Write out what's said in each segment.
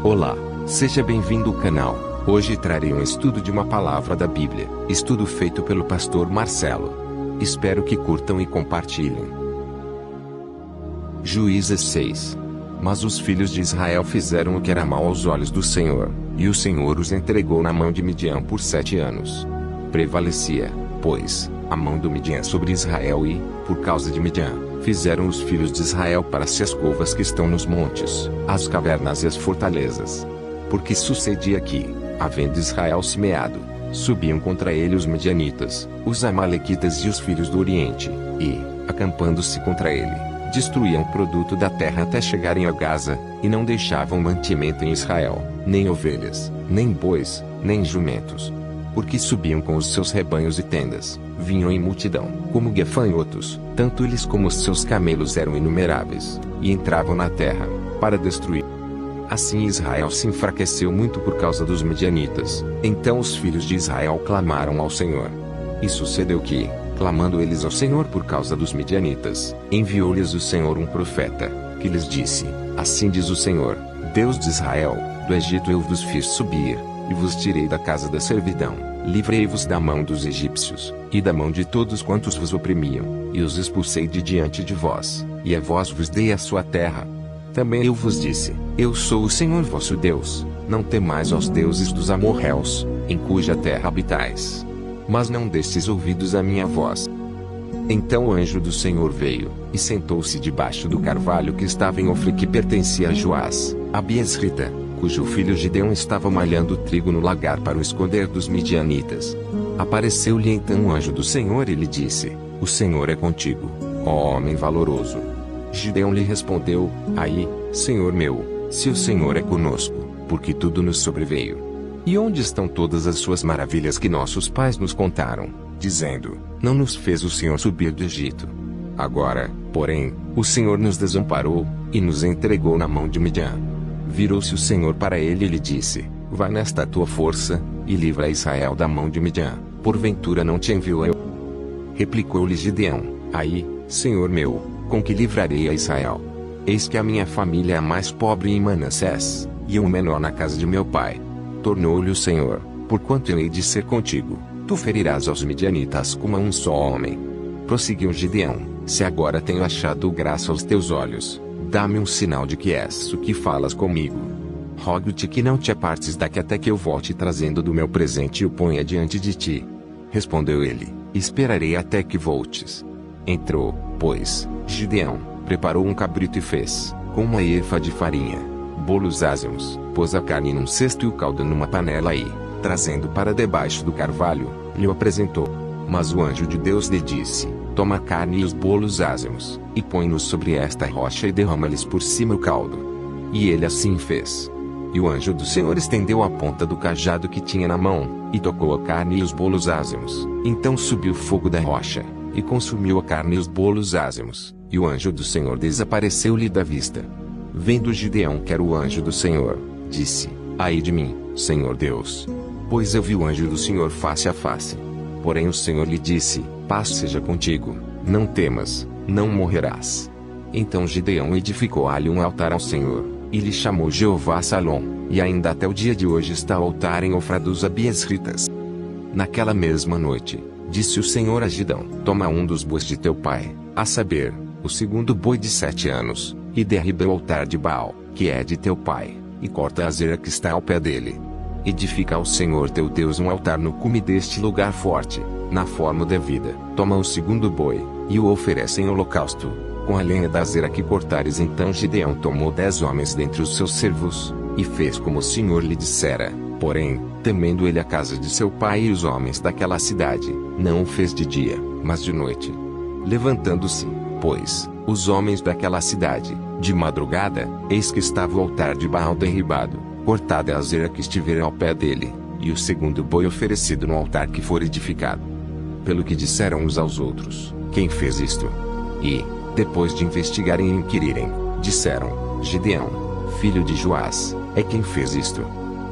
Olá, seja bem-vindo ao canal. Hoje trarei um estudo de uma palavra da Bíblia, estudo feito pelo pastor Marcelo. Espero que curtam e compartilhem. Juízes 6. Mas os filhos de Israel fizeram o que era mal aos olhos do Senhor, e o Senhor os entregou na mão de Midian por 7 anos. Prevalecia, pois, a mão do Midian sobre Israel e, por causa de Midian, fizeram os filhos de Israel para si as covas que estão nos montes, as cavernas e as fortalezas. Porque sucedia que, havendo Israel semeado, subiam contra ele os midianitas, os amalequitas e os filhos do Oriente, e, acampando-se contra ele, destruíam o produto da terra até chegarem a Gaza, e não deixavam mantimento em Israel, nem ovelhas, nem bois, nem jumentos. Porque subiam com os seus rebanhos e tendas, vinham em multidão, como gafanhotos, tanto eles como os seus camelos eram inumeráveis, e entravam na terra, para destruir. Assim Israel se enfraqueceu muito por causa dos midianitas. Então os filhos de Israel clamaram ao Senhor. E sucedeu que, clamando eles ao Senhor por causa dos midianitas, enviou-lhes o Senhor um profeta, que lhes disse: Assim diz o Senhor, Deus de Israel, do Egito eu vos fiz subir, e vos tirei da casa da servidão, livrei-vos da mão dos egípcios, e da mão de todos quantos vos oprimiam, e os expulsei de diante de vós, e a vós vos dei a sua terra. Também eu vos disse: Eu sou o Senhor vosso Deus, não temais aos deuses dos amorreus, em cuja terra habitais. Mas não destes ouvidos à minha voz. Então o anjo do Senhor veio, e sentou-se debaixo do carvalho que estava em Ofre, que pertencia a Joás, a Biesrita, cujo filho Gideão estava malhando trigo no lagar para o esconder dos midianitas. Apareceu-lhe então o anjo do Senhor e lhe disse: O Senhor é contigo, ó homem valoroso. Gideão lhe respondeu: Ai, Senhor meu, se o Senhor é conosco, porque tudo nos sobreveio. E onde estão todas as suas maravilhas que nossos pais nos contaram, dizendo: Não nos fez o Senhor subir do Egito? Agora, porém, o Senhor nos desamparou, e nos entregou na mão de Midian. Virou-se o Senhor para ele e lhe disse: Vai nesta tua força, e livra Israel da mão de Midian, porventura não te enviou eu? Replicou-lhe Gideão: Ai, Senhor meu, com que livrarei a Israel? Eis que a minha família é a mais pobre em Manassés, e eu o menor na casa de meu pai. Tornou-lhe o Senhor: Porquanto eu hei de ser contigo, tu ferirás aos midianitas como a um só homem. Prosseguiu Gideão: Se agora tenho achado graça aos teus olhos, dá-me um sinal de que és o que falas comigo. Rogo-te que não te apartes daqui até que eu volte trazendo do meu presente e o ponha diante de ti. Respondeu ele: Esperarei até que voltes. Entrou, pois, Gideão, preparou um cabrito e fez, com uma efa de farinha, bolos ázimos, pôs a carne num cesto e o caldo numa panela e, trazendo para debaixo do carvalho, lhe o apresentou. Mas o anjo de Deus lhe disse: Toma a carne e os bolos ázimos, e põe-nos sobre esta rocha e derrama-lhes por cima o caldo. E ele assim fez. E o anjo do Senhor estendeu a ponta do cajado que tinha na mão, e tocou a carne e os bolos ázimos. Então subiu o fogo da rocha, e consumiu a carne e os bolos ázimos, e o anjo do Senhor desapareceu-lhe da vista. Vendo Gideão que era o anjo do Senhor, disse: Ai de mim, Senhor Deus! Pois eu vi o anjo do Senhor face a face. Porém o Senhor lhe disse: Paz seja contigo, não temas, não morrerás. Então Gideão edificou ali um altar ao Senhor, e lhe chamou Jeová Salom, e ainda até o dia de hoje está o altar em Ofra dos Abiesritas. Naquela mesma noite, disse o Senhor a Gideão: Toma um dos bois de teu pai, a saber, o segundo boi de 7 anos, e derriba o altar de Baal, que é de teu pai, e corta a azera que está ao pé dele. Edifica ao Senhor teu Deus um altar no cume deste lugar forte, na forma devida. Toma o segundo boi, e o oferece em holocausto, com a lenha da azera que cortares. Então Gideão tomou 10 homens dentre os seus servos, e fez como o Senhor lhe dissera. Porém, temendo ele a casa de seu pai e os homens daquela cidade, não o fez de dia, mas de noite. Levantando-se, pois, os homens daquela cidade, de madrugada, eis que estava o altar de Baal derribado, cortada a azera que estivera ao pé dele, e o segundo boi oferecido no altar que for edificado. Pelo que disseram uns aos outros: Quem fez isto? E, depois de investigarem e inquirirem, disseram: Gideão, filho de Joás, é quem fez isto.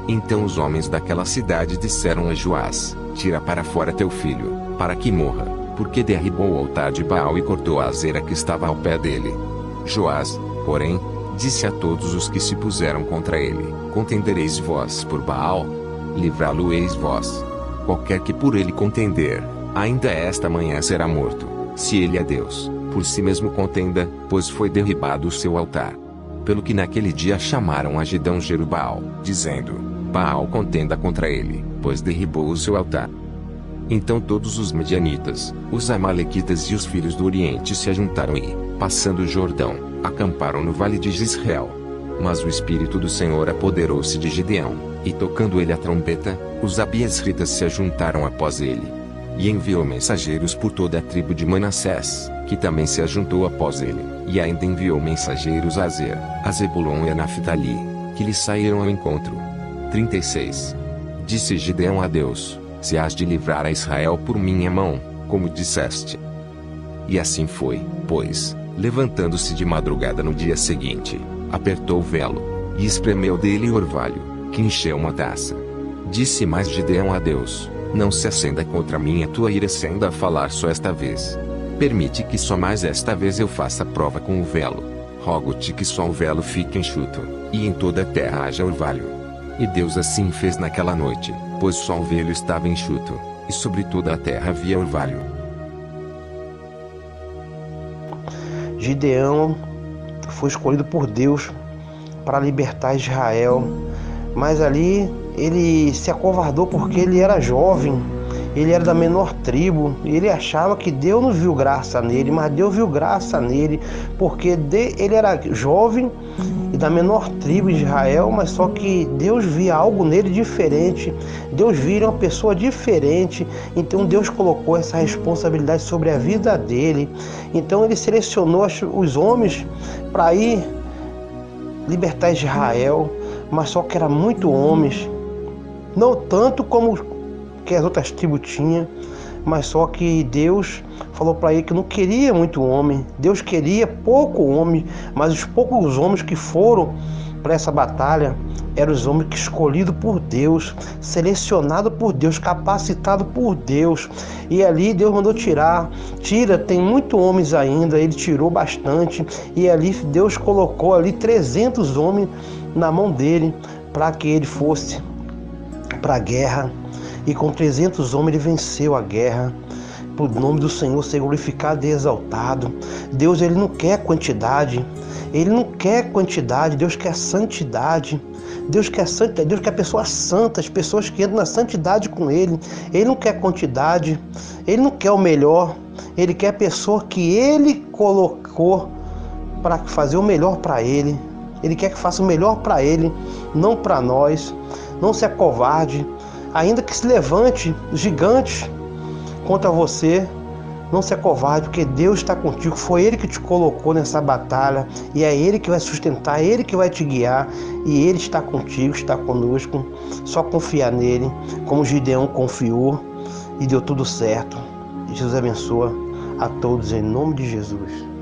Então os homens daquela cidade disseram a Joás: Tira para fora teu filho, para que morra, porque derribou o altar de Baal e cortou a azera que estava ao pé dele. Joás, porém, Disse a todos os que se puseram contra ele: Contendereis vós por Baal? Livrá-lo-eis vós. Qualquer que por ele contender, ainda esta manhã será morto. Se ele é Deus, por si mesmo contenda, pois foi derribado o seu altar. Pelo que naquele dia chamaram a Gidão Jerubbaal, dizendo: Baal contenda contra ele, pois derribou o seu altar. Então todos os medianitas, os amalequitas e os filhos do Oriente se ajuntaram e, passando o Jordão, acamparam no vale de Jezreel. Mas o Espírito do Senhor apoderou-se de Gideão, e tocando ele a trombeta, os abiesritas se ajuntaram após ele. E enviou mensageiros por toda a tribo de Manassés, que também se ajuntou após ele, e ainda enviou mensageiros a Azer, a Zebulon e a Naphtali, que lhe saíram ao encontro. 36. Disse Gideão a Deus: Se hás de livrar a Israel por minha mão, como disseste. E assim foi, pois, levantando-se de madrugada no dia seguinte, apertou o velo, e espremeu dele o orvalho, que encheu uma taça. Disse mais Gideão a Deus: Não se acenda contra mim a tua ira, se ainda falar só esta vez. Permite que só mais esta vez eu faça prova com o velo. Rogo-te que só o velo fique enxuto, e em toda a terra haja orvalho. E Deus assim fez naquela noite, pois só o velo estava enxuto, e sobre toda a terra havia orvalho. Gideão foi escolhido por Deus para libertar Israel, mas ali ele se acovardou porque ele era jovem, ele era da menor tribo, ele achava que Deus não viu graça nele, mas Deus viu graça nele, porque ele era jovem e da menor tribo de Israel, mas só que Deus via algo nele diferente, Deus via uma pessoa diferente, então Deus colocou essa responsabilidade sobre a vida dele. Então ele selecionou os homens para ir libertar Israel, mas só que eram muito homens, não tanto como que as outras tribos tinham, mas só que Deus falou para ele que não queria muito homem, Deus queria pouco homem, mas os poucos homens que foram para essa batalha eram os homens que escolhidos por Deus, selecionados por Deus, capacitados por Deus. E ali Deus mandou tem muito homens ainda, ele tirou bastante, e ali Deus colocou ali 300 homens na mão dele para que ele fosse para a guerra. E com 300 homens ele venceu a guerra. Por nome do Senhor ser glorificado e exaltado. Deus, ele não quer quantidade. Ele não quer quantidade. Deus quer santidade. Deus quer santidade. Deus quer pessoas santas, pessoas que entram na santidade com Ele. Ele não quer quantidade. Ele não quer o melhor. Ele quer a pessoa que Ele colocou para fazer o melhor para Ele. Ele quer que faça o melhor para Ele, não para nós. Não se acovarde. Ainda que se levante gigantes contra você, não se acovarde, porque Deus está contigo. Foi Ele que te colocou nessa batalha, e é Ele que vai sustentar, é Ele que vai te guiar, e Ele está contigo, está conosco. Só confiar nele, como Gideão confiou, e deu tudo certo. Jesus abençoa a todos em nome de Jesus.